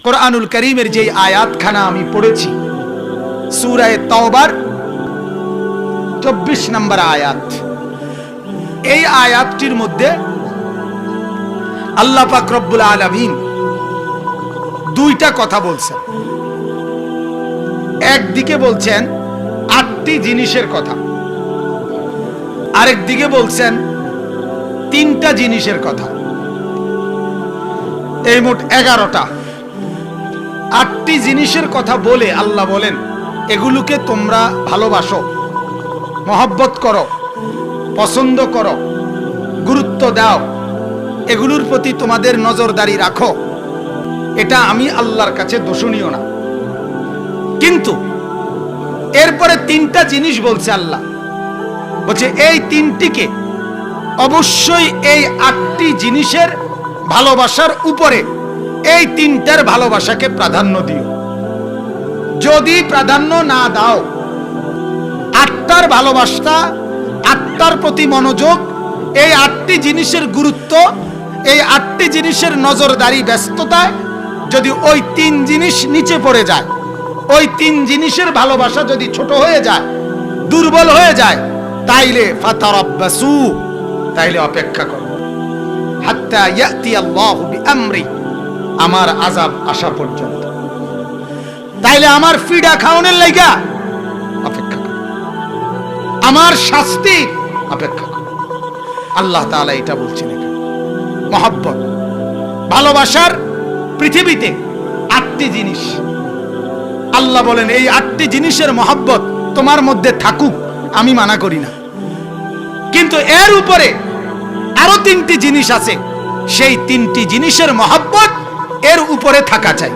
কোরআনুল কারীমের যে আয়াতখানা আমি পড়েছি, সূরা তাওবার 24 নম্বর আয়াত। এই আয়াতটির মধ্যে আল্লাহ পাক রব্বুল আলামিন দুইটা কথা বলছেন। একদিকে বলছেন 8টি জিনিসের কথা, আরেক দিকে বলছেন 3টা জিনিসের কথা। এই মোট 11টা। 8টি জিনিসের কথা বলে আল্লাহ বলেন এগুলোকে তোমরা ভালোবাসো, মহব্বত করো, পছন্দ করো, গুরুত্ব দাও, এগুলোর প্রতি তোমাদের নজরদারি রাখো। এটা আমি আল্লাহর কাছে দোষণীয় না। কিন্তু এরপরে 3টা জিনিস বলছে আল্লাহ, বলছে এই 3টিকে অবশ্যই এই 8টি জিনিসের ভালোবাসার উপরে এই 3টার ভালোবাসাকে প্রাধান্য দিও। যদি প্রাধান্য না দাও, 8টার ভালোবাসা, 8টার প্রতি মনোযোগ, এই 8টি জিনিসের গুরুত্ব, এই 8টি জিনিসের নজরদারি, ব্যস্ততায় যদি ওই 3 জিনিস নিচে পড়ে যায়, ওই 3 জিনিসের ভালোবাসা যদি ছোট হয়ে যায়, দুর্বল হয়ে যায়, তাইলে ফাতারাব্বাসু, তাইলে অপেক্ষা করো, হাত্তা ইয়াতি আল্লাহু বিআমরি, আমার আযাব আসা পর্যন্ত। তাইলে আমার ফিডা খাওয়ানোর লাইগা অপেক্ষা করো, আমার শাস্তি অপেক্ষা করো। আল্লাহ তাআলা এটা বলছেন। এখানে মহব্বত, ভালোবাসার পৃথিবীতে 8টি জিনিস। আল্লাহ বলেন এই 8টি জিনিসের মহব্বত তোমার মধ্যে থাকুক, আমি মানা করি না। কিন্তু এর উপরে আরো 3টি জিনিস আছে, সেই 3টি জিনিসের মহব্বত এর উপরে থাকা চাই।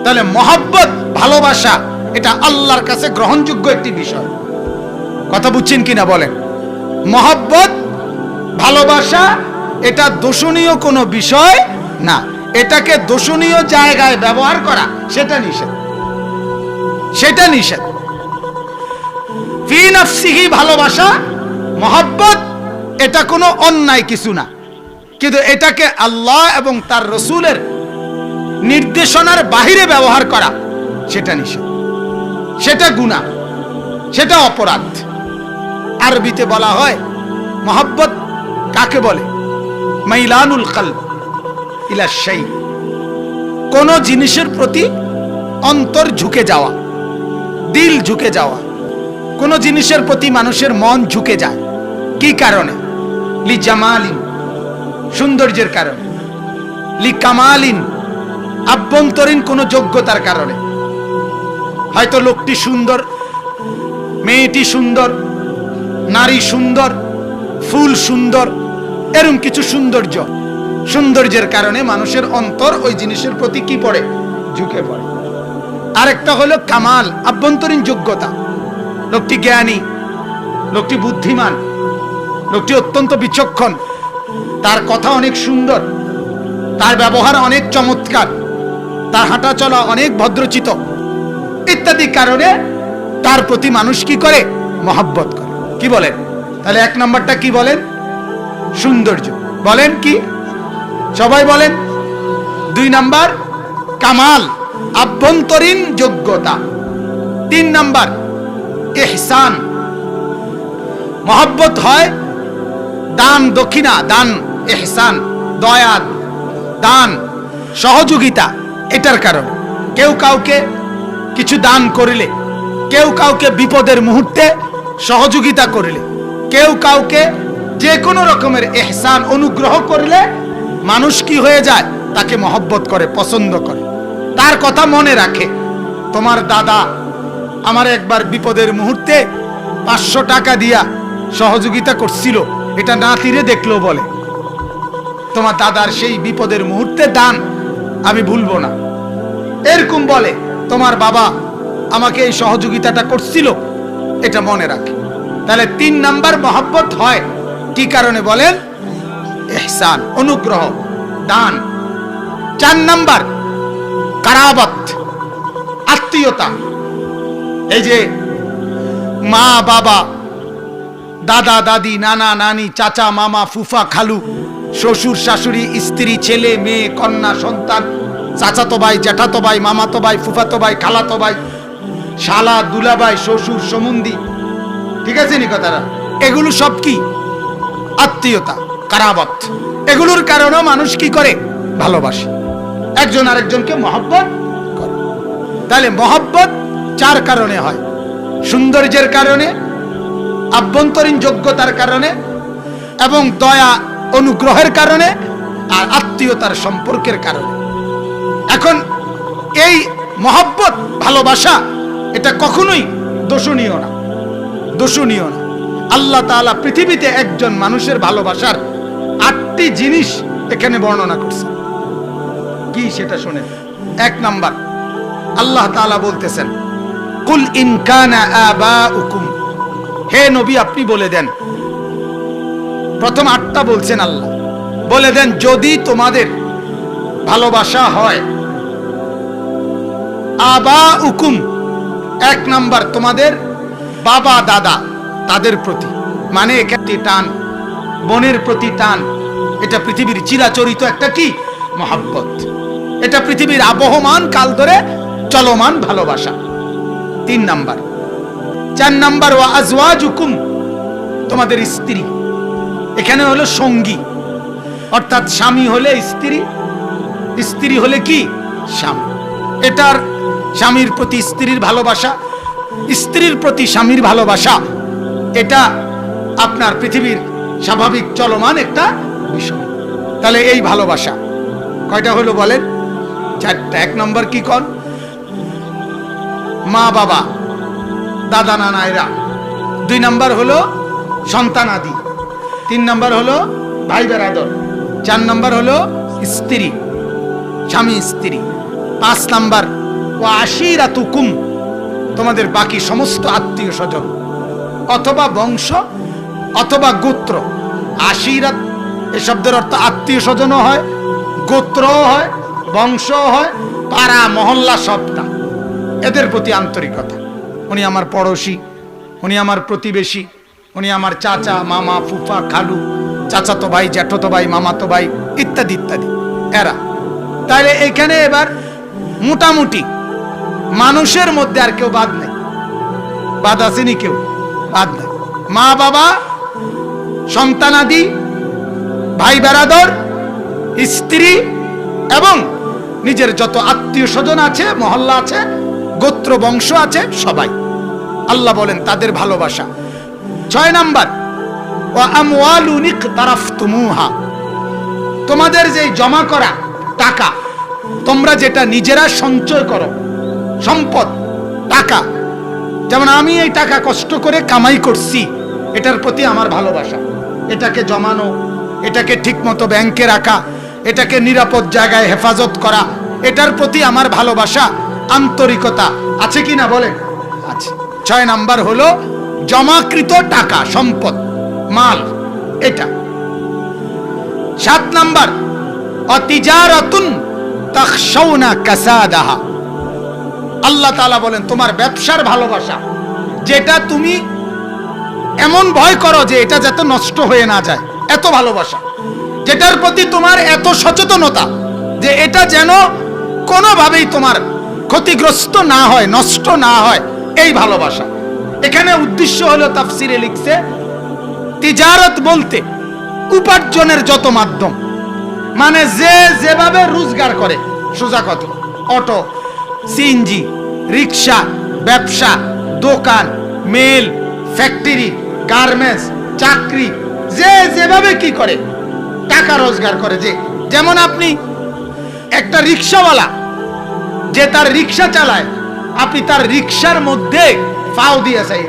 তাহলে মহব্বত, ভালোবাসা, এটা আল্লাহর কাছে গ্রহণযোগ্য একটি বিষয়। কথা বুঝছেন কিনা বলেন? মহব্বত, ভালোবাসা এটা দোষণীয় কোনো বিষয় না। এটাকে দোষণীয় জায়গায় ব্যবহার করা সেটা নিষেধ, সেটা নিষেধ। ফি নাফসিহি, ভালোবাসা, মহব্বত, এটা কোনো অন্যায় কিছু না। কিন্তু এটাকে আল্লাহ এবং তার রাসূলের নির্দেশনার বাহিরে ব্যবহার করা সেটা নিষেধ, সেটা গুনাহ, সেটা অপরাধ। আরবিতে বলা হয় মহব্বত কাকে বলে? মাইলানুল কলব ইলা শাই, কোন জিনিসের প্রতি অন্তর ঝুঁকে যাওয়া, দিল ঝুঁকে যাওয়া। কোন জিনিসের প্রতি মানুষের মন ঝুঁকে যায় কি কারণে? লি জামালিন, সৌন্দর্যের কারণে। লি কামালিন, আভ্যন্তরীণ কোন যোগ্যতার কারণে। হয়তো লোকটি সুন্দর, মেয়েটি সুন্দর, নারী সুন্দর, ফুল সুন্দর, এরকম কিছু সৌন্দর্য, সৌন্দর্যের কারণে মানুষের অন্তর ওই জিনিসের প্রতি কি পড়ে? ঝুঁকে পড়ে। আরেকটা হলো কামাল, আভ্যন্তরীণ যোগ্যতা। লোকটি জ্ঞানী, লোকটি বুদ্ধিমান, লোকটি অত্যন্ত বিচক্ষণ, তার কথা অনেক সুন্দর, তার ব্যবহার অনেক চমৎকার, তার হাঁটা চলা অনেক ভদ্রচিত, ইত্যাদি কারণে তার প্রতি মানুষ কি করে? মহব্বত করে। কি বলেন? তাহলে 1 নাম্বারটা কি বলেন? সৌন্দর্য। বলেন কি? সবাই বলেন। 2 নাম্বার কামাল, আভ্যন্তরীণ যোগ্যতা। 3 নাম্বার ইহসান। মহব্বত হয় দান দক্ষিণা, দান, ইহসান, দয়া, দান, সহযোগিতা, এটার কারণে। কেউ কাউকে কিছু দান করিলে, কেউ কাউকে বিপদের মুহূর্তে সহযোগিতা করিলে, কেউ কাউকে যে কোনো রকমের ইহসান, অনুগ্রহ করলে মানুষ কি হয়ে যায়? তাকে মহব্বত করে, পছন্দ করে, তার কথা মনে রাখে। তোমার দাদা আমার একবার বিপদের মুহূর্তে 500 টাকা দিয়া সহযোগিতা করছিল, এটা নাতিরে দেখলো বলে তোমার দাদার সেই বিপদের মুহূর্তে দান আমি ভুলবো না, এরকম বলে। তোমার বাবা আমাকে এই সহযোগিতাটা করছিল, এটা মনে রাখে। তাহলে 3 নাম্বার মহব্বত হয় কি কারণে বলেন? ইহসান, অনুগ্রহ, দান। 4 নাম্বার কারাবাত, আত্মীয়তা। এই যে মা বাবা, দাদা দাদি, নানা নানি, চাচা মামা, ফুফা খালু, শ্বশুর শাশুড়ি, স্ত্রী, ছেলে মেয়ে, কন্যা সন্তান, চাচাতো ভাই, জ্যাঠাতো ভাই, মামাতো ভাই, ফুফাতো ভাই, খালাতো ভাই, শালা, দুলাভাই, শ্বশুর, সমুন্দি, ঠিক আছে নি কথাটা? এগুলো সব কি? আত্মীয়তা, কারাবত। এগুলোর কারণেও মানুষ কি করে? ভালোবাসে, একজন আরেকজনকে মহব্বত করে। তাহলে মহব্বত 4 কারণে হয়: সৌন্দর্যের কারণে, আভ্যন্তরীণ যোগ্যতার কারণে, এবং দয়া অনুগ্রহের কারণে, আর আত্মীয়তার সম্পর্কের কারণে। এখন এই মহব্বত, ভালোবাসা, এটা কখনোই দোষণীয় না, দোষণীয় না। আল্লাহ তাআলা পৃথিবীতে একজন মানুষের ভালোবাসার 8টি জিনিস এখানে বর্ণনা করছেন। কি সেটা শুনেন। 1 নাম্বার, আল্লাহ তাআলা বলতেছেন, কুল ইন কানা আবাউকুম, হে নবী আপনি বলে দেন। প্রথম 8টা বলছেন আল্লাহ, বলে দেন যদি তোমাদের ভালোবাসা হয়, আবাউকুম 1 নাম্বার তোমাদের বাবা দাদা তাদের প্রতি, মানে এখানে টান, বোনের প্রতি টান, এটা পৃথিবীর চিরাচরিত একটা কি? মহব্বত। এটা পৃথিবীর আবহমান কাল ধরে চলমান ভালোবাসা। 3 নাম্বার। 4 নাম্বার, ওয়া আজওয়াজুকুম তোমাদের স্ত্রী, এখানে হলো সঙ্গী, অর্থাৎ স্বামী হলে স্ত্রী, স্ত্রী হলে কি? স্বামী। এটার স্বামীর প্রতি স্ত্রীর ভালোবাসা, স্ত্রীর প্রতি স্বামীর ভালোবাসা, এটা আপনার পৃথিবীর স্বাভাবিক চলমান একটা বিষয়। তাহলে এই ভালোবাসা কয়টা হলো বলেন? 4টা। 1 নম্বর কি কর? মা বাবা, দাদা নানা এরা। 2 নম্বর হলো সন্তানাদি। 3 নম্বর হলো ভাই বেরাদর। 4 নম্বর হলো স্ত্রী, স্বামী স্ত্রী। 5 নম্বর, ওয়া আশিরাতুকুম তোমাদের বাকি সমস্ত আত্মীয় স্বজন, অথবা বংশ অথবা গোত্র। আশিরাত এই শব্দের অর্থ আত্মীয় স্বজনও হয়, গোত্রও হয়, বংশও হয়, পাড়া মহল্লা সবটা। এদের প্রতি আন্তরিকতা। উনি আমার পড়োশি, উনি আমার প্রতিবেশী, উনি আমার চাচা, মামা, ফুফা, খালু, চাচাতো ভাই, জ্যাঠতো ভাই, মামাতো ভাই, ইত্যাদি ইত্যাদি এরা। তাহলে এখানে এবার মোটামুটি মানুষের মধ্যে আর কেউ বাদ নেই। বাদ আসেনি? কেউ বাদ নেই। মা বাবা, সন্তানাদি, ভাই বেরাদর, স্ত্রী এবং নিজের যত আত্মীয় স্বজন আছে, মহল্লা আছে, গোত্র বংশ আছে, সবাই। আল্লাহ বলেন তাদের ভালোবাসা। 6 নাম্বার, ওয়া আমওয়ালুন ইকতারাফতুমুহা তোমাদের যে জমা করা টাকা, তোমরা যেটা নিজেরা সঞ্চয় করো, সম্পদ, টাকা, যেমন আমি এই টাকা কষ্ট করে কামাই করছি, এটার প্রতি আমার ভালোবাসা। এটাকে জমানো, এটাকে ঠিকমতো ব্যাংকে রাখা, এটাকে নিরাপদ জায়গায় হেফাজত করা, এটার প্রতি আমার ভালোবাসা, আন্তরিকতা আছে কিনা বলেন? আছে। 6 নাম্বার হলো জমাকৃত টাকা, সম্পদ, মাল, এটা। 7 নাম্বার, অতিজারাতুন তাখশাউনা কাসাদাহা আল্লাহ তাআলা বলেন তোমার ব্যবসার ভালোবাসা, যেটা তুমি এমন ভয় করো যে এটা যাতে নষ্ট হয়ে না যায়, এত ভালোবাসা, যেটার প্রতি তোমার এত সচেতনতা যে এটা যেন কোনোভাবেই তোমার ক্ষতিগ্রস্ত না হয়, নষ্ট না হয়, এই ভালোবাসা। এখানে উদ্দেশ্য হলো তাফসিরে লিখছে তিজারত বলতে উপার্জনের যত মাধ্যম, মানে যে যেভাবে রোজগার করে, সোজা কথা, অটো, সিএনজি, রিক্সা, ব্যবসা, দোকান, মিল, ফ্যাক্টরি, গার্মেন্টস, চাকরি, যে যেভাবে কি করে টাকা রোজগার করে। যে যেমন আপনি একটা রিক্সাওয়ালা যে তার রিক্সা চালায়, আপনি তার রিক্সার মধ্যে ফাও দিয়ে চাই,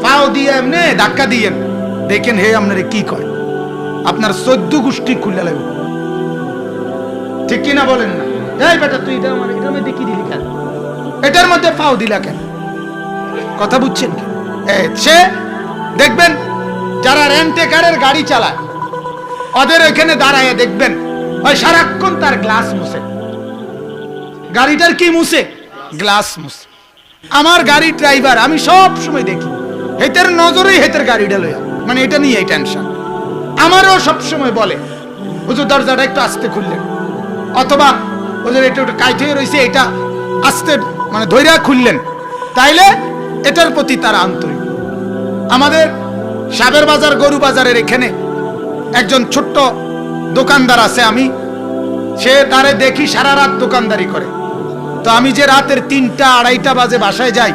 ফাও দিয়ে এমনি ধাক্কা দিয়ে দেখেন হে আপনারে কি কয়, আপনার 14 গোষ্ঠী খুলে লাগবে। ঠিক কিনা বলেন না? এই বেটা তুই এটা আমার এটার মধ্যে কি দিলি কেন, এটার মধ্যে ফাও দিলা কেন? কথা বুঝছেন কি? সে দেখবেন যারা রেন্টে কারের গাড়ি চালায়, ওদের এখানে দাঁড়ায় দেখবেন ওই সারাক্ষণ তার গ্লাস মুছে, গাড়িটার কি মুছে? গ্লাস মুছে। আমার গাড়ির ড্রাইভার আমি সব সময় দেখি হেতের নজরেই হেতের গাড়িটা লইয়া, মানে এটা নিয়ে টেনশন। আমারও সব সময় বলে হুজুর দরজাটা একটু আস্তে খুললেন, অথবা ওদের এটা একটু কাইট হয়ে রয়েছে, এটা আস্তে মানে ধৈর্য খুললেন, তাইলে এটার প্রতি তারা আন্তরিক। আমাদের সাবের বাজার গরু বাজারের এখানে একজন ছোট্ট দোকানদার আছে, আমি সে তারে দেখি সারা রাত দোকানদারি করে। তো আমি যে রাতের 3টা 2:30 বাজে বাসায় যাই,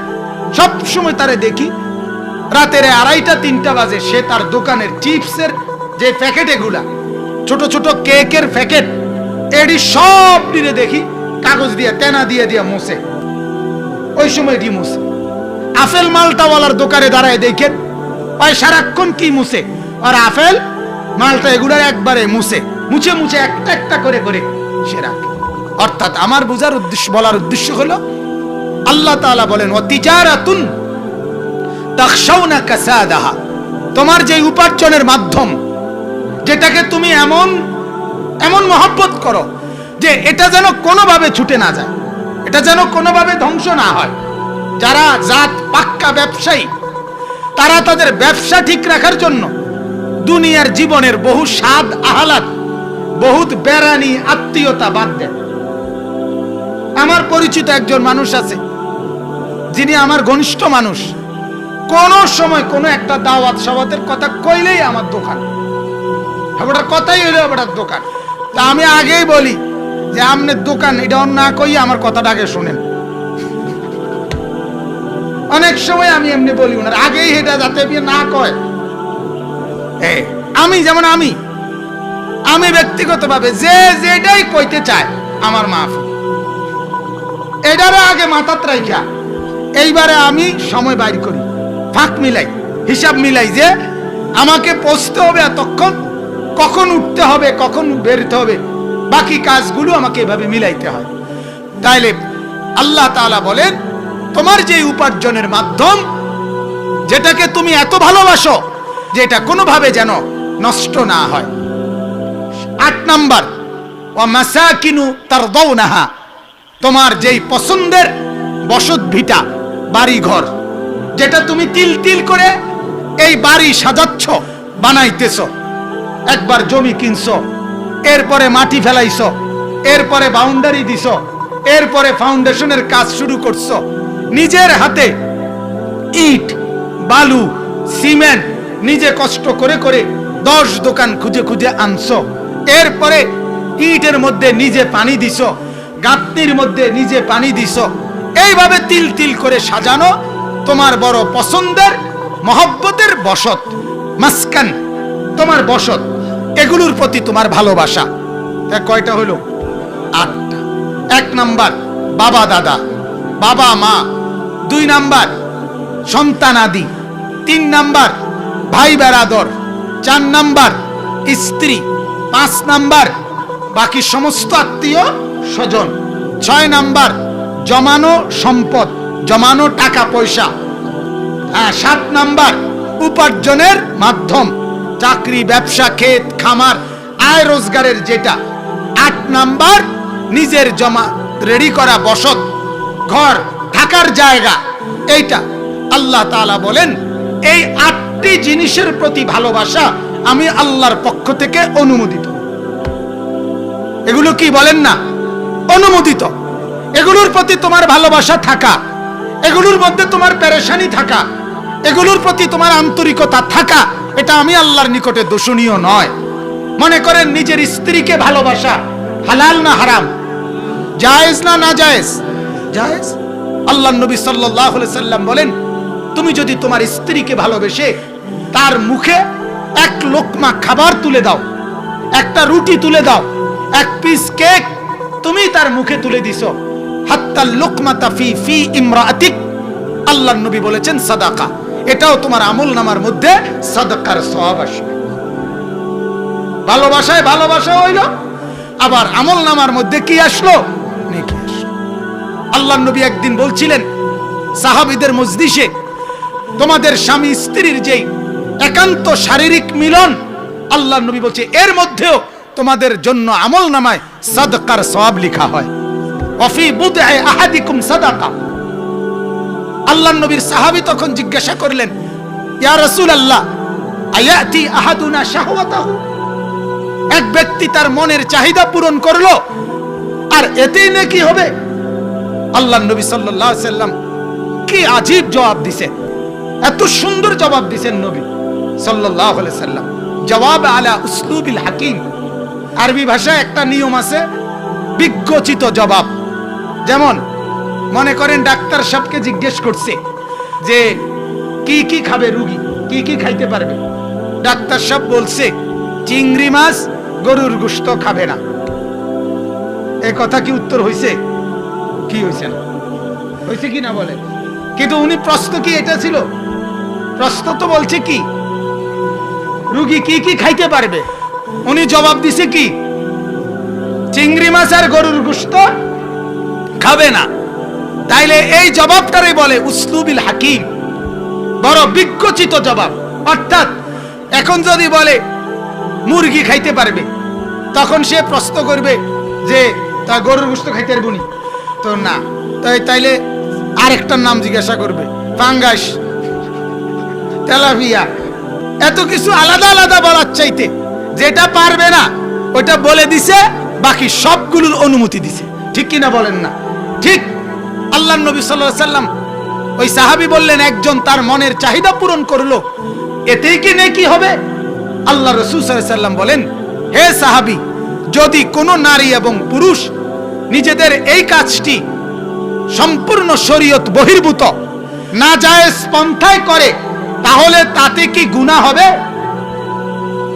সব সময় তারে দেখি রাতের 2:30 3টা বাজে সে তার দোকানের চিপসের যে প্যাকেট, এগুলা ছোট ছোট কেকের প্যাকেট, এডি সব দিনে দেখি কাগজ দিয়ে তেনা দিয়ে দিয়ে মুছে, ওই সময় এটি মুছে। আপেল মালটাওয়ালার দোকানে দাঁড়ায় দেখেন ওই সারাক্ষণ কি মুছে, আর আপেল মালটা এগুলার একবারে মুছে মুছে মুছে একটা একটা করে করে সে রাখে। অর্থাৎ আমার বুঝার উদ্দেশ্য, বলার উদ্দেশ্য হলো আল্লাহ তাআলা বলেন ও তিজারাতুন তাখশাউনা কাসাদাহা, তোমার যে উপার্জনের মাধ্যম, যেটাকে তুমি এমন এমন মহব্বত করো যে এটা যেন কোনোভাবে ছুটে না যায়, এটা যেন কোনোভাবে ধ্বংস না হয়। যারা জাত পাক্কা ব্যবসায়ী, তারা তাদের ব্যবসা ঠিক রাখার জন্য দুনিয়ার জীবনের বহু স্বাদ আহ্লাদ, বহুত বেড়ানি আত্মীয়তা বাদ দেন। আমার পরিচিত একজন মানুষ আছে, যিনি আমার ঘনিষ্ঠ মানুষ, কোন সময় কোনো একটা দাওয়াত সবাতের কথা কইলেই আমার দোকান, ওটার কথাই হইলো ওটার দোকান। তা আমি আগেই বলি যে আপনার দোকান এটা না কই আমার কথাটা আগে শুনেন। অনেক সময় আমি এমনি বলি ওনার আগেই এটা যাতে না কয়। আমি যেমন আমি ব্যক্তিগতভাবে যে যেটাই কইতে চায় আমার মাফ, এটারে আগে মাথাত রাইখা এইবারে আমি সময় বাইর করি, ফাঁক মিলাই, হিসাব মিলাই যে আমাকে পৌঁছতে হবে এতক্ষণ, কখন উঠতে হবে, কখন বেরোতে হবে, বাকি কাজগুলো আমাকে এভাবে মিলাইতে হয়। তাইলে আল্লাহ তাআলা বলেন তোমার যে উপার্জনের মাধ্যম, যেটাকে তুমি এত ভালোবাসো যে এটা কোনোভাবে যেন নষ্ট না হয়। 8 নাম্বার ওয়া মাসাকিনু তারদাউনাহা, তোমার যেই পছন্দের বসত ভিটা, বাড়ি ঘর, যেটা তুমি তিল তিল করে এই বাড়ি সাজাচ্ছ, বানাইতেছ। একবার জমি কিনছো, এরপরে মাটি ফেলাইছো, এরপরে বাউন্ডারি দিছো, এরপরে ফাউন্ডেশনের কাজ শুরু করছো, নিজের হাতে ইট বালু সিমেন্ট নিজে কষ্ট করে করে 10 দোকান খুঁজে খুঁজে আনছো, এরপরে ইটের মধ্যে নিজে পানি দিছো, গাঁথনির মধ্যে নিজে পানি দিছো, এইভাবে তিল তিল করে সাজানো তোমার বড় পছন্দের মহব্বতের বসত, মাসকান, তোমার বসত, এগুলোর প্রতি তোমার ভালোবাসা। কয়টা হলো? 8টা। 1 নাম্বার বাবা দাদা, বাবা মা। 2 নাম্বার সন্তানাদি। 3 নাম্বার ভাই বেরাদর। 4 নাম্বার স্ত্রী। 5 নাম্বার বাকি সমস্ত আত্মীয় স্বজন। 6 নাম্বার জমানো সম্পদ, জমানো টাকা পয়সা। 7 নাম্বার উপার্জনের মাধ্যম, চাকরি, ব্যবসা, ক্ষেত খামার, আয় রোজগারের যেটা। 8 নাম্বার নিজের জমা রেডি করা বসত, ঘর, থাকার জায়গা। এইটা আল্লাহ তাআলা বলেন এই 8টি জিনিসের প্রতি ভালোবাসা আমি আল্লাহর পক্ষ থেকে অনুমোদিত। এগুলো কি বলেন না? অনুমোদিত। এগুলোর প্রতি তোমার ভালোবাসা থাকা, এগুলোর মধ্যে তোমার পেরেশানি থাকা, এগুলোর প্রতি তোমার আন্তরিকতা থাকা, এটা আমি আল্লাহর নিকটে দোষণীয় নয়। মনে করেন নিজের স্ত্রীকে ভালোবাসা হালাল না হারাম? জায়েজ না না জায়েজ? জায়েজ। আল্লাহর নবী সাল্লাল্লাহু আলাইহি সাল্লাম বলেন তুমি যদি তোমার স্ত্রীকে ভালোবেসে তার মুখে 1 লোকমা খাবার তুলে দাও, একটা রুটি তুলে দাও, 1 পিস কেক তুমি তার মুখে তুলে দিছো, হাত্তা লুকমাতা ফি ইমরাতিক, আল্লাহর নবী বলেছেন সাদাকা, এটাও তোমার আমলনামার মধ্যে সাদাকার সওয়াব আসবে। ভালোবাসায় ভালোবাসা হইল, আবার আমলনামার মধ্যে কি আসলো? নেকি আসলো। আল্লাহর নবী একদিন বলছিলেন সাহাবীদের মজলিসে, তোমাদের স্বামী স্ত্রীর যেই একান্ত শারীরিক মিলন, আল্লাহর নবী বলছে এর মধ্যেও তোমাদের জন্য আমলনামায় সাদকার সওয়াব লেখা হয়। ওয়াফি বুদআ আহাদিকুম সাদাকা। আল্লাহর নবীর সাহাবী তখন জিজ্ঞাসা করলেন ইয়া রাসূলুল্লাহ আয়াতি আহাদুনা শাহওয়াতাহু, এক ব্যক্তি তার মনের চাহিদা পূরণ করলো, আর এতেই নাকি হবে? আল্লাহ নবী সাল্লাল্লাহু আলাইহি সাল্লাম কি আজীব জবাব দিছেন, এত সুন্দর জবাব দিছেন নবী সাল্লাল্লাহু আলাইহি সাল্লাম। জবাব আলা উসলুবিল হাকিম। আরবি ভাষায় একটা নিয়ম আছে, বিজ্ঞচিত জবাব। যেমন মনে করেন ডাক্তার সাহেবকে জিজ্ঞেস করছে যে কি কি খাবে রোগী, কি কি খাইতে পারবে। ডাক্তার সাহেব বলছে চিংড়ি মাছ, গরুর গোশত খাবে না। এই কথা কি উত্তর হইছে? কি হইছে না? হইছে কি না বলে? কিন্তু উনি প্রশ্ন কি এটা ছিল? প্রশ্ন তো বলছে কি রোগী কি কি খাইতে পারবে, উনি জবাব দিছে কি চিংড়ি মাছ আর গরুর গোশত খাবে না। তাইলে এই জবাবটারে বলে উসলুবিল হাকিম, বড় বিজ্ঞচিত জবাব। অর্থাৎ এখন যদি বলে মুরগি খাইতে পারবে, তখন সে প্রশ্ন করবে যে তা গরুর গোশত খাইতে পারবো নি, তো না, তাইলে আরেকটার নাম জিজ্ঞাসা করবে, ফাঙ্গাস, তেলাপিয়া, এত কিছু আলাদা আলাদা বলার চাইতে যেটা পারবে না ওটা বলে দিছে, বাকি সবগুলোর অনুমতি দিছে। ঠিক কিনা বলেন না? ঠিক। আল্লাহ নবী সাল্লাল্লাহু আলাইহি সাল্লাম, ওই সাহাবী বললেন একজন তার মনের চাহিদা পূরণ করলো, এতেই কি নেকি হবে? আল্লাহ রাসূল সাল্লাল্লাহু আলাইহি সাল্লাম বলেন, হে সাহাবী, যদি কোনো নারী এবং পুরুষ নিজেদের এই কাজটি সম্পূর্ণ শরীয়ত বহির্ভূত নাজায়েজ পন্থায় করে, তাহলে তাতে কি গুনাহ হবে?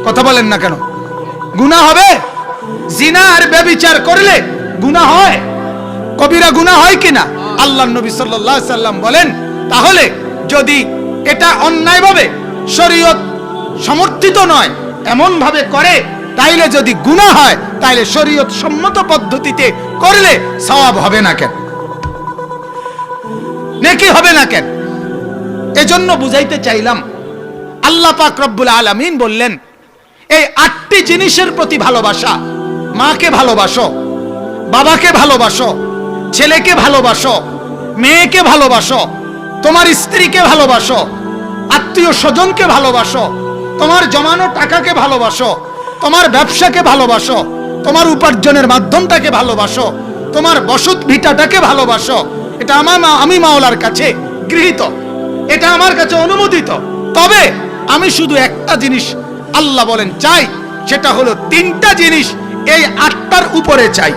কথা বলেন না কেন? গুনাহ হবে? জিনা আর ব্যভিচার করলে গুনাহ হয়, কবিরা গুনাহ হয় কিনা? আল্লাহর নবী সাল্লাল্লাহু আলাইহি সাল্লাম বলেন, তাহলে যদি এটা অন্যায়ভাবে শরীয়ত সমর্থিত নয় এমন ভাবে করে, তাইলে যদি গুনাহ হয় তাইলে শরীয়ত সম্মত পদ্ধতিতে করলে সওয়াব হবে না কেন, নেকি হবে না কেন? এজন্য বুঝাইতে চাইলাম, আল্লাহ পাক রব্বুল আলামিন বললেন এই 8টি জিনিসের প্রতি ভালোবাসা। মাকে ভালোবাসো, বাবাকে ভালোবাসো, ছেলেকে ভালোবাসো, মেয়েকে ভালোবাসো, তোমার স্ত্রীকে ভালোবাসো, আত্মীয় স্বজনকে ভালোবাসো, তোমার জমানো টাকাকে ভালোবাসো, তোমার ব্যবসাকে ভালোবাসো, তোমার উপার্জনের মাধ্যমটাকে ভালোবাসো, তোমার বসত ভিটাটাকে ভালোবাসো। এটা আমি মাওলার কাছে গৃহীত, এটা আমার কাছে অনুমোদিত। তবে আমি শুধু একটা জিনিস আল্লাহ বলেন চাই, সেটা হলো 3টা জিনিস এই 8টার উপরে চাই।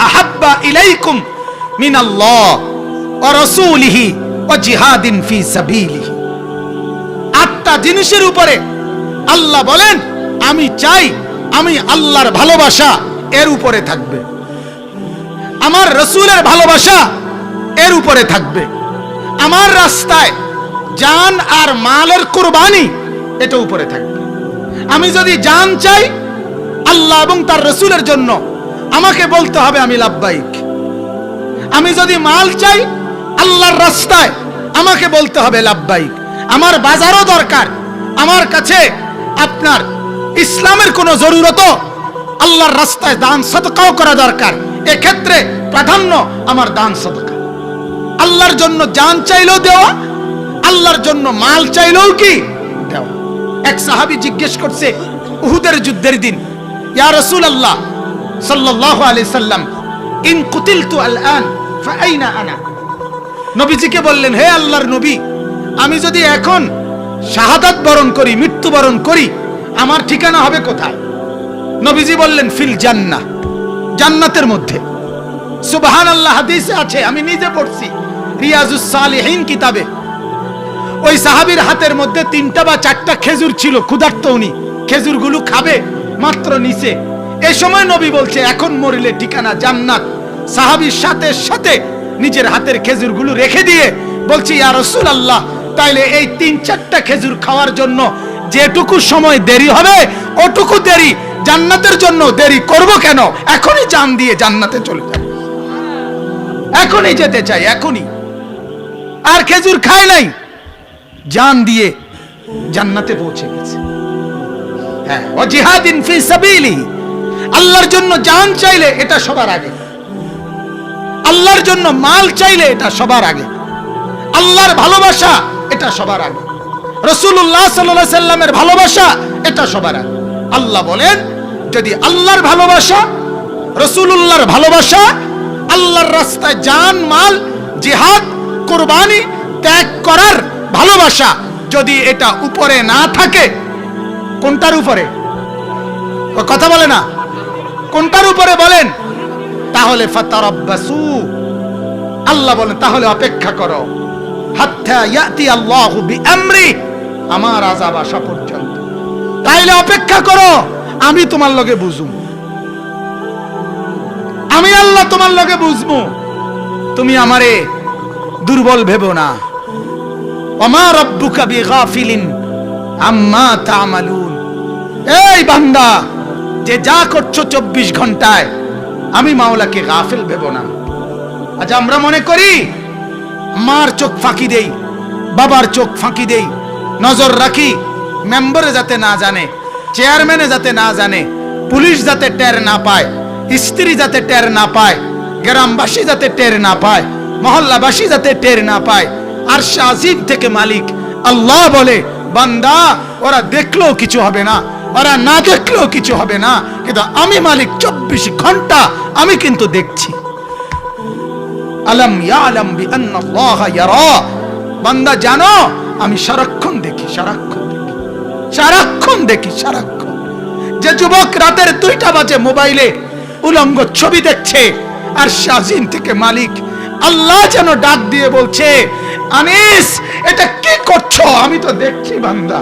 আহাব্বা ইলাইকুম মিনাল্লাহ ওয়া রাসূলিহি ওয়া জিহাদিন ফি সাবিলিহি। 8টা জিনিসের উপরে আল্লাহ বলেন আমি চাই, আমি আল্লাহর ভালোবাসা এর উপরে থাকবে, আমার রাসূলের ভালোবাসা এর উপরে থাকবে, আমার রাস্তায় জান আর মালের কুরবানি এটা উপরে থাকবে। আমি যদি জান চাই আল্লাহ এবং তার রাসূলের জন্য, আমাকে বলতে হবে আমি লাব্বাইক। আমি যদি মাল চাই আল্লাহর রাস্তায়, আমাকে বলতে হবে লাব্বাইক। আমার বাজারও দরকার, আমার কাছে আপনার ইসলামের কোনো জরুরত, আল্লাহর রাস্তায় দান সদকাও করা দরকার, এক্ষেত্রে প্রাধান্য আমার দান সদকা। আল্লাহর জন্য জান চাইলেও দেওয়া, আল্লাহর জন্য মাল চাইলেও কি দেওয়া। এক সাহাবী জিজ্ঞেস করছে উহুদের যুদ্ধের দিন, ইয়া রাসূলুল্লাহ সাল্লাল্লাহু আলাইহি সাল্লাম, ইন কুতিলতু আলআন ফাআইনা আনা। নবীজিকে বললেন, হে আল্লাহর নবী, আমি যদি এখন শাহাদাত বরণ করি, মৃত্যুবরণ করি, আমার ঠিকানা হবে কোথায়? নবীজি বললেন ফিল জান্নাহ, জান্নাতের মধ্যে। সুবহানাল্লাহ, হাদিসে আছে, আমি নিজে পড়ছি রিয়াজুস সালিহিন কিতাবে। ওই সাহাবীর হাতের মধ্যে 3টা বা 4টা খেজুর ছিল, ক্ষুধার্ত উনি, খেজুরগুলো খাবে মাত্র নিচে। এই সময় নবী বলছে এখন মরিলে ঠিকানা জান্নাত। সাহাবীর সাথে সাথে নিজের হাতের খেজুরগুলো রেখে দিয়ে বলছি, ইয়া রাসূলুল্লাহ, তাইলে এই 3-4টা খেজুর খাওয়ার জন্য যেটুকু সময় দেরি হবে, ওটুকু দেরি জান্নাতের জন্য দেরি করব কেন? এখনই জান দিয়ে জান্নাতে চলে যাব, এখনই যেতে চাই, এখনই। আর খেজুর খায় নাই, জান দিয়ে জান্নাতে পৌঁছে গেছে। হ্যাঁ, ওয়া জিহাদিন ফি সাবিলিহি, আল্লাহর জন্য জান চাইলে এটা সবার আগে, আল্লাহর জন্য মাল চাইলে এটা সবার আগে, আল্লাহর ভালোবাসা এটা সবার আগে, রাসূলুল্লাহ সাল্লাল্লাহু আলাইহি সাল্লামের ভালোবাসা এটা সবার আগে। আল্লাহ বলেন যদি আল্লাহর ভালোবাসা রাসূলুল্লাহর ভালোবাসা, আল্লাহর রাস্তায় জান মাল জিহাদ কুরবানি ত্যাগ করার ভালোবাসা যদি এটা উপরে না থাকে, কোনটার উপরে? কথা বলে না, কোনটার উপরে বলেন? তাহলে ফাতারাব্বাসু, আল্লাহ বলেন তাহলে অপেক্ষা করো, হাত্তা ইয়াতি আল্লাহু বিআমরি, আমার আযাব আসা পর্যন্ত। তাইলে অপেক্ষা করো, আমি তোমার লগে বুঝুম, আমি আল্লাহ তোমার লগে বুঝবো, তুমি আমারে দুর্বল ভেবো না। ওমা রাব্বুকা বিগাফিলিন আম্মা তা'মালুন, এই বান্দা যে যা করছো 24 ঘন্টায়, আমি মাওলাকে গাফিল ভেবো না। আজ আমরা মনে করি মার চোখ ফাঁকি দেই, বাবার চোখ ফাঁকি দেই, নজর রাখি মেম্বারে যাতে না জানে, চেয়ারম্যানে যাতে না জানে, পুলিশ যাতে টের না পায়, স্ত্রী যাতে টের না পায়, গ্রামবাসী যাতে টের না পায়, মহল্লাবাসী যাতে টের না পায়। আরশ আজিম থেকে মালিক আল্লাহ বলে, বান্দা ওরা দেখলেও কিছু হবে না, ওরা না দেখলেও কিছু হবে না, কিন্তু আমি মালিক 24 ঘন্টা আমি কিন্তু দেখছি। আলম ইয়ালাম বিআন্নাল্লাহ ইয়ারা, বান্দা জানো আমি সারাক্ষণ দেখি, সারাক্ষণ দেখি, সারাক্ষণ দেখি, সারাক্ষণ। যে যুবক রাতের 2টা বাজে মোবাইলে উলঙ্গ ছবি দেখছে, আর শাজিম থেকে মালিক আল্লাহ যেন ডাক দিয়ে বলছে, আনিস এটা কি করছো? আমি তো দেখছি বান্দা,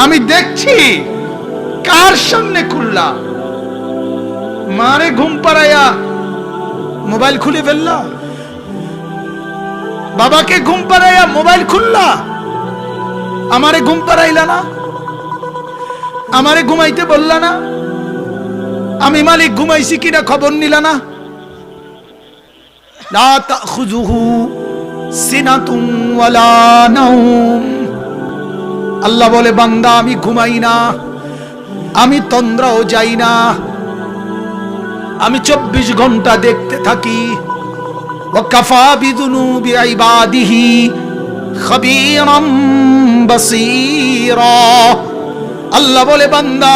আমি দেখছি। কার সামনে খুললা? মারে ঘুম পাড়াইয়া মোবাইল খুলে ফেললা, বাবাকে ঘুম পাড়াইয়া মোবাইল খুললা, আমারে ঘুম পাড়াইলা না, আমারে ঘুমাইতে বললা না, আমি মালিক ঘুমাইছি কিনা খবর নিলা না। লা তাখুযুহু সিনাতুন ওয়ালা নাওম, আল্লাহ বলে বান্দা আমি ঘুমাই না, আমি তন্দ্রাও যাই না, আমি 24 ঘন্টা দেখতে থাকি। ওয়া কাফা বিযুনুবি ইবাদিহি খাবীরাম বাসীরা, আল্লাহ বলে বান্দা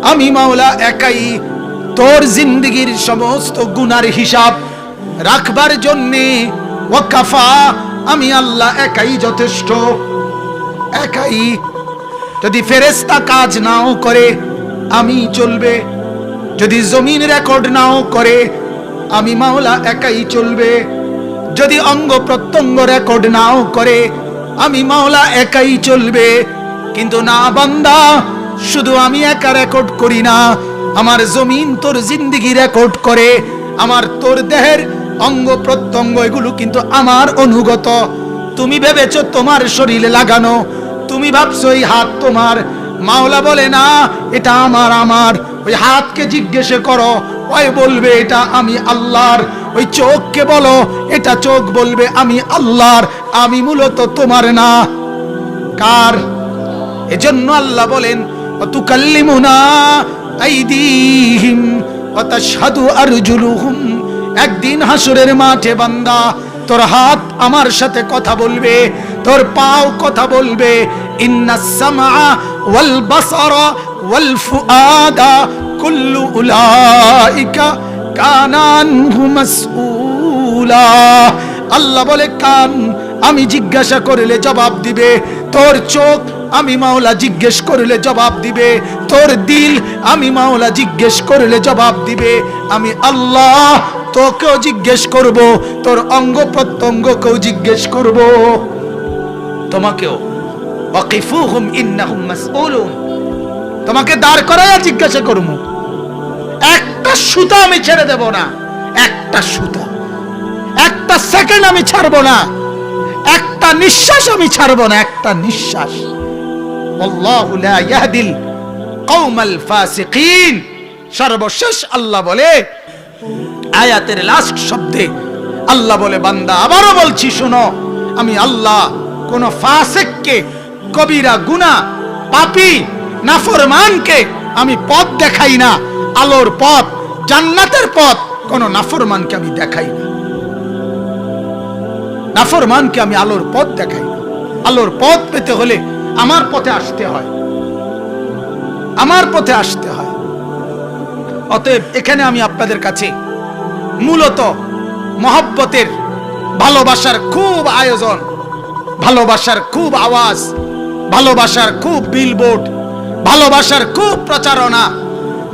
আমি মাওলা একাই তোর জিন্দেগীর সমস্ত গুনার হিসাব রাখবার জন্যে। ওয়া কাফা, আমি আল্লাহ একাই যথেষ্ট, একাই। যদি ফেরেশতা কাজ নাও করে আমি চলবে, যদি জমিন রেকর্ড নাও করে আমি মাওলা একাই চলবে, যদি অঙ্গ প্রত্যঙ্গ রেকর্ড নাও করে আমি মাওলা একাই চলবে। কিন্তু না বান্দা, শুধু আমি একা রেকর্ড করি না, আমার জমিন তোর জিন্দেগি রেকর্ড করে, আমার তোর দেহের অঙ্গ প্রত্যঙ্গ এগুলো কিন্তু আমার অনুগত। তুমি ভেবেছো তোমার শরীরে লাগানো, তুমি ভাবছো এই হাত তোমার, মাওলা বলে না এটা আমার। আমার ওই হাতকে জিজ্ঞেস করো, ওই বলবে এটা আমি আল্লাহর। ওই চোখকে বলো, এটা চোখ বলবে আমি আল্লাহর, আমি মূলত তোমার না। কার? এজন্য আল্লাহ বলেন ওয়াতুকাল্লিমুনা আইদিহিম ওয়া তাশহাদু আরজুলুহুম, একদিন হাসরের মাঠে বান্দা তোর হাত আমার সাথে কথা বলবে, তোর পাও কথা বলবে। ইন্নাস সামআ ওয়াল বাসারা ওয়াল ফুআদা কুল্লু উলাইকা কানা আনহু মাসউলা, আল্লাহ বলে কান আমি জিজ্ঞাসা করলে জবাব দিবে, তোর চোখ আমি মাওলা জিজ্ঞেস করলে জবাব দিবে, তোর দিল আমি মাওলা জিজ্ঞেস করলে জবাব দিবে। আমি আল্লাহ তোকেও জিজ্ঞেস করব, তোর অঙ্গ প্রত্যঙ্গকেও জিজ্ঞেস করব, তোমাকেও। ওয়াকিফুহুম ইন্নাহুম মাসউলুন, তোমাকে দাঁড় করায়া জিজ্ঞাসা করব। একটা সুতা আমি ছেড়ে দেব না, একটা সুতা, একটা সেকেন্ড আমি ছাড়বো না, একটা নিঃশ্বাস আমি ছাড়বো না, একটা নিঃশ্বাস। আল্লাহু লা ইয়াহদিল কওমাল ফাসিকিন, সর্বশেষ আল্লাহ বলে আয়াতের লাস্ট শব্দে আল্লাহ বলে বান্দা আবারও বলছি শোনো, আমি আল্লাহ কোন ফাসিককে, কবিরা গুনাহ পাপী নাফরমানকে আমি পথ দেখাই না, আলোর পথ জান্নাতের পথ কোন নাফরমানকে আমি দেখাই না। নাফরমানকে আমি আলোর পথ দেখাই না। আলোর পথ পেতে হলে আমার পথে আসতে হয়, আমার পথে আসতে হয়। অতএব এখানে আমি আপনাদের কাছে মূলত মহব্বতের, ভালোবাসার খুব আয়োজন, ভালোবাসার খুব আওয়াজ, ভালোবাসার খুব বিলবোর্ড, ভালোবাসার খুব প্রচারণা,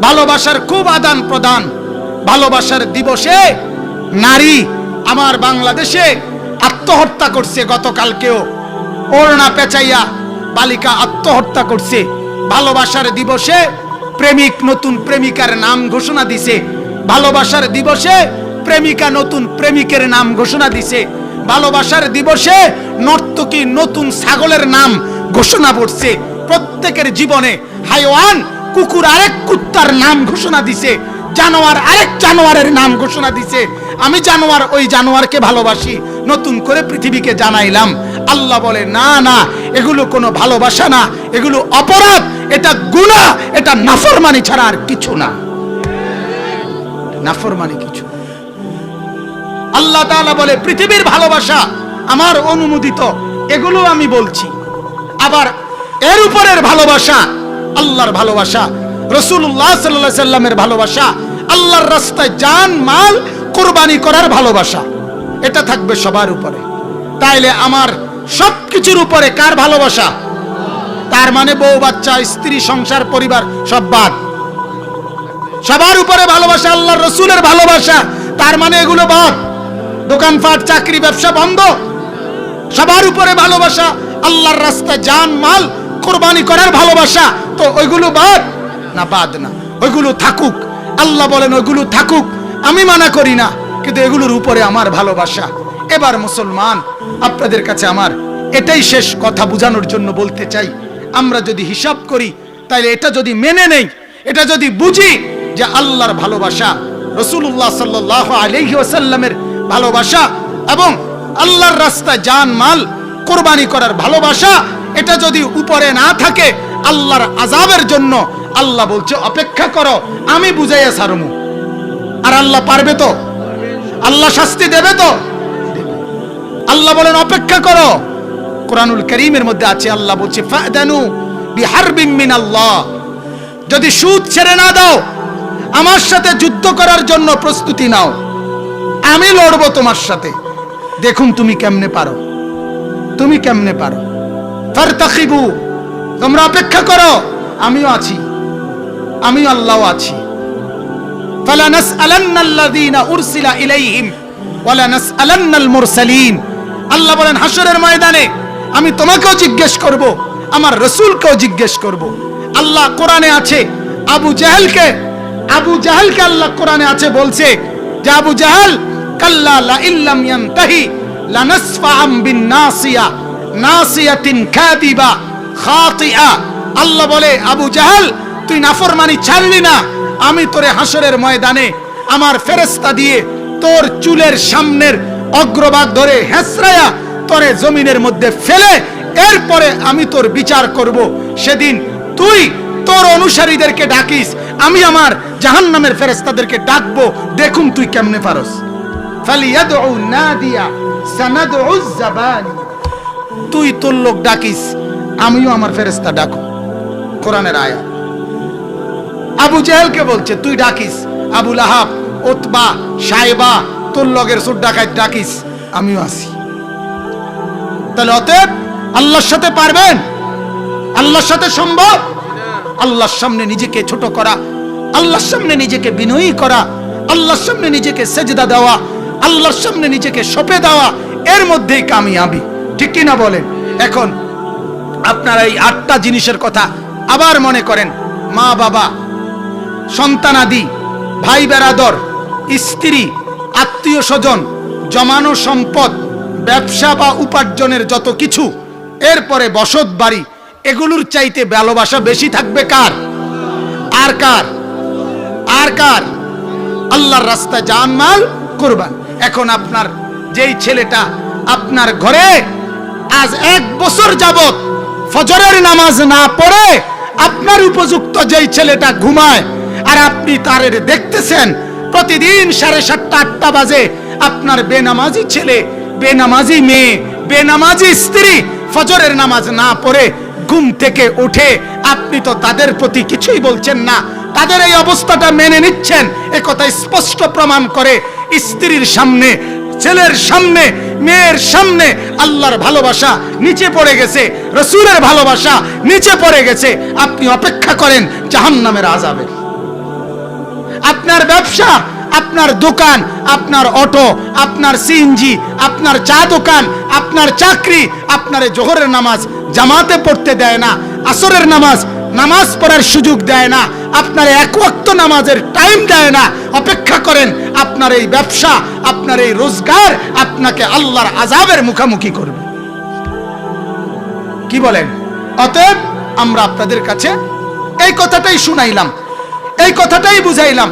ভালোবাসার খুব আদান প্রদান, ভালোবাসার দিবসে নারী আমার বাংলাদেশে আত্মহত্যা করছে। গতকালকেও ওড়না পেঁচাইয়া বালিকা আত্মহত্যা করছে। ভালোবাসার দিবসে প্রেমিক নতুন প্রেমিকার নাম ঘোষণা দিছে। ভালোবাসার দিবসে প্রেমিকা নতুন প্রেমিকের নাম ঘোষণা দিছে। ভালোবাসার দিবসে নর্তকী নতুন ছাগলের নাম ঘোষণা করছে। প্রত্যেকের জীবনে হাইওয়ান, কুকুর আরেক কুত্তার নাম ঘোষণা দিছে, জানোয়ার আরেক জানোয়ারের নাম ঘোষণা দিছে। আমি জানোয়ার, ওই জানোয়ারকে ভালোবাসি, নতুন করে পৃথিবীকে জানাইলাম। আল্লাহ বলে না না, এগুলো কোনো ভালোবাসা না, এগুলো অপরাধ, এটা গুনাহ, এটা নাফরমানি ছাড়া আর কিছু না। নাফরমানি কিছু। আল্লাহ তাআলা বলে পৃথিবীর ভালোবাসা আমার অনুমোদিত, এগুলো আমি বলছি। আবার এর উপরের ভালোবাসা, আল্লাহর ভালোবাসা, রাসূলুল্লাহ সাল্লাল্লাহু আলাইহি সাল্লামের ভালোবাসা, আল্লাহর রাস্তায় জান মাল কুরবানি করার ভালোবাসা, এটা থাকবে সবার উপরে। তাইলে আমার সবকিছুর উপরে কার ভালোবাসা? তার মানে বউ বাচ্চা স্ত্রী সংসার পরিবার সব বাদ। সবার উপরে ভালোবাসা আল্লাহর রাসূলের ভালোবাসা, তার মানে এগুলো বাদ। দোকানপাট চাকরি ব্যবসা বন্ধ। সবার উপরে ভালোবাসা আল্লাহর রাস্তায় জান মাল কুরবানি করার ভালোবাসা, তো ওইগুলো বাদ না? বাদ না, ওইগুলো থাকুক। আল্লাহ বলেন ওইগুলো থাকুক, আমি মানা করি না, কিন্তু এগুলোর উপরে আমার ভালোবাসা। এবার মুসলমান, আপনাদের কাছে আমার এটাই শেষ কথা বোঝানোর জন্য বলতে চাই, আমরা যদি হিসাব করি, তাইলে এটা যদি মেনে নেই, এটা যদি বুঝি যে আল্লাহর ভালোবাসা, রাসূলুল্লাহ সাল্লাল্লাহু আলাইহি ওয়াসাল্লামের ভালোবাসা এবং আল্লাহর রাস্তায় জান মাল কুরবানি করার ভালোবাসা, এটা যদি উপরে না থাকে আল্লাহর আযাবের জন্য, আল্লাহ বলছে অপেক্ষা করো, আমি বুঝাইয়া ছাড়মু। আর আল্লাহ পারবে তো? আল্লাহ শাস্তি দেবে তো? আল্লাহ বলেন অপেক্ষা করো। কোরআনুল কারীমের মধ্যে আছে, আল্লাহ বলছে ফাদানু বিহারবিম মিনাল্লাহ, যদি সুদ ছেড়ে না দাও, আমার সাথে যুদ্ধ করার জন্য প্রস্তুতি নাও, আমি লড়বো তোমার সাথে। দেখুন তুমি কেমনে পারো, তুমি কেমনে পারো। ফারতাকিবু, তোমরা অপেক্ষা করো, আমিও আছি, আমি আল্লাহ আছি। ফালা নাসআলান্নাল্লাযীনা উরসিলা ইলাইহিম ওয়ালা নাসআলান্নাল মুরসালিন। আল্লাহ বলেন হাসরের ময়দানে আমি তোমাকেও জিজ্ঞেস করব, আমার রাসূলকেও জিজ্ঞেস করব। আল্লাহ কোরআনে আছে আবু জাহেলকে আল্লাহ কোরআনে আছে বলছে যে আবু জাহেল কাল্লা লা ইল্লাম ইয়ানতাহি লানাসফাআম বিন নাসিয়া নাসিয়াতিন কাযিবা খাতিআ। আল্লাহ বলে আবু জাহেল, তুই নাফরমানি ছাড়লি না, আমি তোরে হাসরের ময়দানে আমার ফেরেশতা দিয়ে তোর চুলের সামনের অগ্রভাগ ধরে হেঁচড়ায়া তোরে জমিনের মধ্যে ফেলে এরপরে আমি তোর বিচার করব। সেদিন তুই তোর অনুসারীদেরকে ডাকিস, আমি আমার জাহান্নামের ফেরেশতাদেরকে ডাকবো, দেখুন তুই কেমনে পারস। ফালিয়াদউ নাদিয়া সানাদউ যাবানি, তুই তোর লোক ডাকিস, আমিও আমার ফেরেশতা ডাকো। কোরআনের আয়াত। আবু জাহেলকে বলছে তুই ডাকিস, আবু লাহাব, উতবা, সাইবা, তোর লগের সুর ডাকাত ডাকিস, আমিও আছি। তাহলে অতএব আল্লাহর সাথে পারবেন? আল্লাহর সাথে সম্ভব? আল্লাহর সামনে নিজেকে ছোট করা, আল্লাহর সামনে নিজেকে বিনয়ী করা, আল্লাহর সামনে নিজেকে সেজদা দেওয়া, আল্লাহর সামনে নিজেকে সঁপে দেওয়া, এর মধ্যেই কামিয়াবি। ঠিক কি না বলেন? এখন আপনারা এই 8টা জিনিসের কথা আবার মনে করেন। মা বাবা, সন্তানাদি, ভাই বেরাদর, স্ত্রী, আত্মীয় স্বজন, জমানো সম্পদ, ব্যবসা বা উপার্জনের যত কিছু, এরপরে বসত বাড়ি, এগুলোর চাইতে ভালোবাসা বেশি থাকবে কার? আর কার? আর কার? আল্লাহর রাস্তায় জানমাল কুরবান। এখন আপনার যেই ছেলেটা আপনার ঘরে আজ 1 বছর যাবত ফজরের নামাজ না পড়ে আপনার উপযুক্ত যেই ছেলেটা ঘুমায়, আর আপনি তার দেখতেছেন প্রতিদিন 7:30 8টা বাজে আপনার বেনামাজি ছেলে, বেনামাজি মেয়ে, বেনামাজি স্ত্রী ফজরের নামাজ না পড়ে ঘুম থেকে উঠে, আপনি তো তাদের প্রতি কিছুই বলছেন না, তাদের এই অবস্থাটা মেনে নিচ্ছেন, এ কথা স্পষ্ট প্রমাণ করে স্ত্রীর সামনে, ছেলের সামনে, মেয়ের সামনে আল্লাহর ভালোবাসা নিচে পড়ে গেছে, রাসূলের ভালোবাসা নিচে পড়ে গেছে। আপনি অপেক্ষা করেন জাহান্নামের আযাবের। আপনার ব্যবসা, আপনার দোকান, আপনার অটো, আপনার সিএনজি, আপনার চা দোকান, আপনার চাকরি আপনার জোহরের নামাজ জামাতে পড়তে দেয় না, আসরের নামাজ পড়ার সুযোগ দেয় না, আপনার এক ওয়াক্ত নামাজের টাইম দেয় না। অপেক্ষা করেন আপনার এই ব্যবসা, আপনার এই রোজগার আপনাকে আল্লাহর আযাবের মুখোমুখি করবে। কি বলেন? অতএব আমরা আপনাদের কাছে এই কথাটাই শুনাইলাম, এই কথাটাই বুঝাইলাম,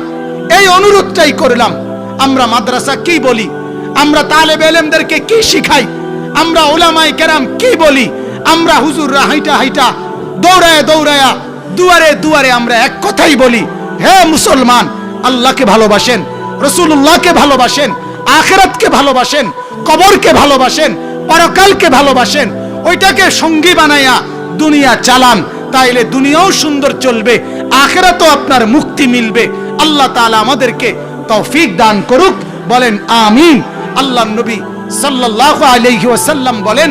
এই অনুরোধটাই করলাম। আমরা মাদ্রাসা কি বলি, আমরা তালেবে ইলমদেরকে কি শিখাই, আমরা উলামায়ে কেরাম কি বলি, আমরা হুজুররা হাইটা হাইটা দৌড়ায় দৌড়ায়া দুয়ারে দুয়ারে আমরা এক কথাই বলি, হে মুসলমান, আল্লাহকে ভালোবাসেন, রাসূলুল্লাহকে ভালোবাসেন, আখিরাতকে ভালোবাসেন, কবরকে ভালোবাসেন, পরকালকে ভালোবাসেন, ওইটাকে সঙ্গী বানায়া দুনিয়া চালান, তাইলে দুনিয়াও সুন্দর চলবে, আখিরাতেও আপনার মুক্তি মিলবে। আল্লাহ তাআলা আমাদেরকে তৌফিক দান করুক, বলেন আমিন। আল্লাহর নবী সাল্লাল্লাহু আলাইহি ওয়াসাল্লাম বলেন,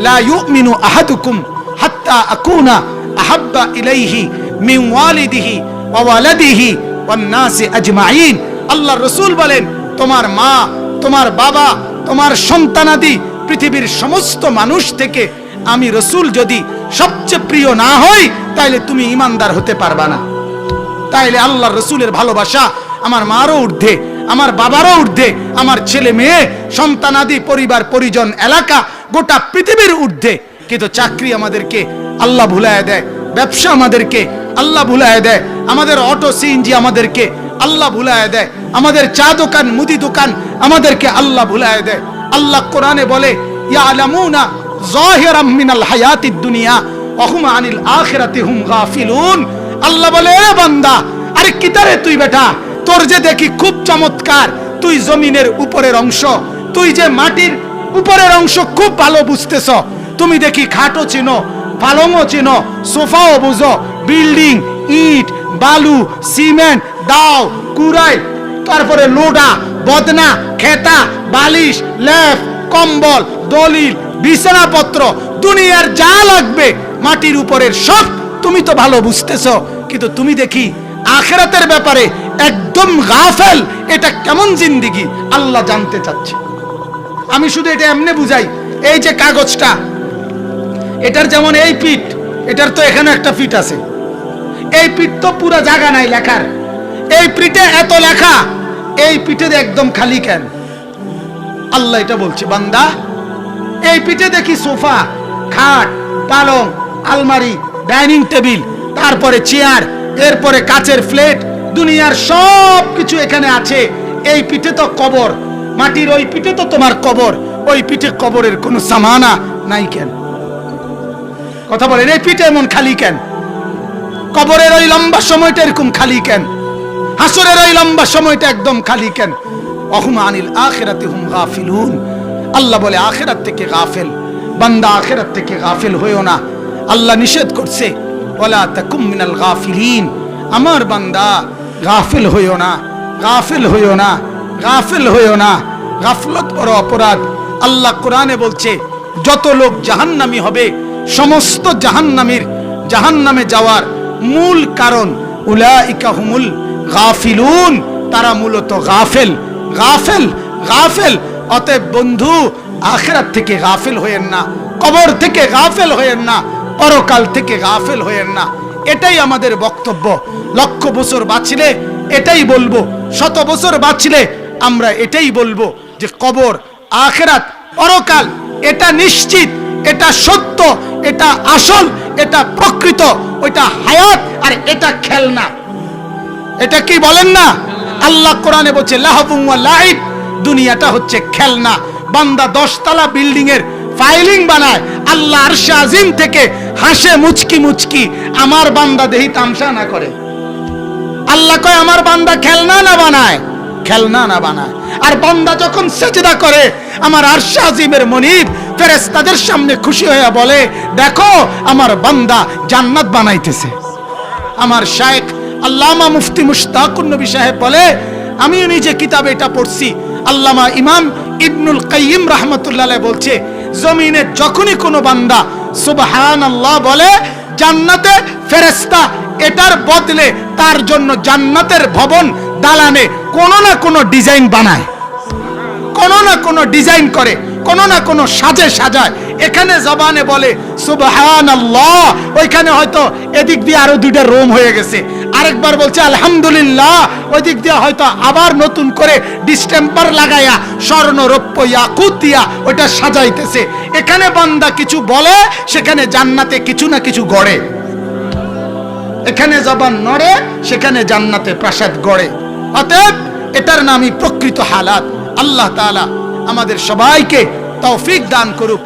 লা ইউমিনু আহাদুকুম হাত্তা আকুনা আহাব্বা ইলাইহি মিন ওয়ালিদিহি ওয়া ওয়ালাদিহি ওয়ান নাসি আজমাইন। আল্লাহর রাসূল বলেন, তোমার মা, তোমার বাবা, তোমার সন্তানাদি, পৃথিবীর সমস্ত মানুষ থেকে আমি রাসূল যদি সবচেয়ে প্রিয় না হই, তাইলে তুমি ঈমানদার হতে পারবা না। তাইলে আল্লাহর রাসূলের ভালোবাসা আমার মারও ঊর্ধ্বে, আমার বাবারও ঊর্ধ্বে, আমার ছেলে মেয়ে, সন্তানাদি, পরিবার পরিজন, এলাকা, গোটা পৃথিবীর ঊর্ধ্বে। কিন্তু চাকরি আমাদেরকে আল্লাহ ভুলায় দেয়, ব্যবসা আমাদেরকে আল্লাহ ভুলায় দেয়, আমাদের অটো সিএনজি আমাদেরকে আল্লাহ ভুলায় দেয়, আমাদের চা দোকান, মুদি দোকান আমাদেরকে আল্লাহ ভুলায় দেয়। আল্লাহ কোরআনে বলে, ইয়ালামুনা যাহিরাম মিনাল হায়াতিদ দুনিয়া ওয়া হুম আনিল আখিরাতি হুম গাফিলুন। আল্লাহ বলে, এ বান্দা, আরে কিতারে তুই বেটা, তোর যে দেখি খুব চমৎকার, তুই জমিনের উপরের অংশ, তুই যে মাটির উপরের অংশ খুব ভালো বুঝতেছ, তুমি দেখি খাটও চিনো, পালংও চিনো, সোফাও বুঝো, বিল্ডিং, ইট, বালু, সিমেন্ট, দাও, কুড়াই, তারপরে লোডা, বদনা, খেতা, বালিশ, লেপ, কম্বল, দলিল, বিছানাপত্র, দুনিয়ার যা লাগবে মাটির উপরের সব তুমি তো ভালো বুঝতেছ, কিন্তু তুমি দেখি আখিরাতের ব্যাপারে একদম গাফেল। এটা কেমন জিন্দেগি আল্লাহ জানতে চাচ্ছে। আমি শুধু এটা এমনি বুঝাই, এই যে কাগজটা, এটার যেমন এই পিঠ, এটার তো এখানে একটা পিঠ আছে, এই পিঠ তো পুরো জায়গা নাই লেখার, এই পিঠে এত লেখা, এই পিঠে একদম খালি কেন? আল্লাহ এটা বলছে, বান্দা, এই পিঠে দেখি সোফা, খাট, পালং, আলমারি, ডাইনিং টেবিল, তারপরে চেয়ার, এরপরে কাচের প্লেট, দুনিয়ার সব কিছু এখানে আছে। এই পিঠে তো কবর, মাটির ওই পিঠে তো তোমার কবর, ওই পিঠে কবরের কোনো সামানা নাই কেন? কথা বলেন, এই পিঠে এমন খালি কেন? কবরের ওই লম্বা সময়টা এরকম খালি কেন? হাসরের ওই লম্বা সময়টা একদম খালি কেন? ওয়াহুম আনিল আখিরাতি হুম গাফিলুন। আল্লাহ বলে, আখিরাত থেকে গাফেল বান্দা, আখিরাত থেকে গাফেল হইও না। আল্লাহ নিষেধ করছে, ওয়ালা তাকুম মিনাল গাফিলিন। আমার বান্দা, গাফেল হইও না, গাফেল হইও না, গাফেল হইও না। গাফলত বড় অপরাধ। আল্লাহ কোরআনে বলছে, যত লোক জাহান্নামী হবে, সমস্ত জাহান্নামে যাওয়ার মূল কারণ উলাইকা হুমুল গাফিলুন, তারা মূলত গাফেল, গাফেল, গাফেল। অতএব বন্ধু, আখিরাত থেকে গাফেল হয়েন না, কবর থেকে গাফেল হয়েন না, পরকাল থেকে গাফেল হয়েন না। এটাই আমাদের বক্তব্য। লক্ষ বছর বাঁচলে এটাই বলবো, শত বছর বাঁচলে আমরা এটাই বলবো যে কবর, আখিরাত, পরকাল এটা নিশ্চিত, এটা সত্য, এটা আসল, এটা প্রকৃত, ওইটা হায়াত, আর এটা খেলনা। এটা কি বলেন না? আল্লাহ কোরআনে বলছে, লাহবুন ওয়া লাইব, দুনিয়াটা হচ্ছে খেলনা। বান্দা 10 তলা বিল্ডিং এর ফাইলিং বানায়, আল্লাহ আরশে আজিম থেকে হাসে মুচকি মুচকি, আমার বান্দা দেহি তামসা না করে। আল্লাহ কয়, আমার বান্দা খেলনা না বানায়, খেলনা না বানায়। আর বান্দা যখন সেজদা করে, আমার আরশে আজিমের মনিব ফেরেশতাদের সামনে খুশি হয়ে বলে, দেখো আমার বান্দা জান্নাত বানাইতেছে। আমার শায়েখ আল্লামা মুফতি মুশতাকুন নবী সাহেব বলে, আমি নিজে কিতাবে এটা পড়ছি, আল্লামা ইমাম ইবনুল কাইয়িম রাহমাতুল্লাহ আলাইহি বলছে, জমিনে যখনই কোনো বান্দা সুবহানাল্লাহ বলে, জান্নাতে ফেরেশতা এটার বদলে তার জন্য জান্নাতের ভবন দালানে কোনো না কোনো ডিজাইন বানায়, কোনো না কোনো ডিজাইন করে, কোনো না কোনো সাজে সাজায়। এখানে জবানে বলে সুবহানাল্লাহ, ওইখানে হয়তো এদিক দিয়ে আরো দুইটা রোম হয়ে গেছে, আরেকবার বলছে আলহামদুলিল্লাহ, ওই দিক দিয়ে হয়তো আবার নতুন করে ডিস্টেম্পার লাগায়া স্বর্ণ রৌপ্য ইয়াকুত দিয়া ওটা সাজাইতেছে। এখানে বান্দা কিছু বলে, সেখানে জান্নাতে কিছু না কিছু গড়ে। এখানে জবান নড়ে, সেখানে জান্নাতে প্রাসাদ গড়ে। অতএব এটার নামই প্রকৃত হালাত। আল্লাহ তাআলা আমাদের সবাইকে তৌফিক দান করুক।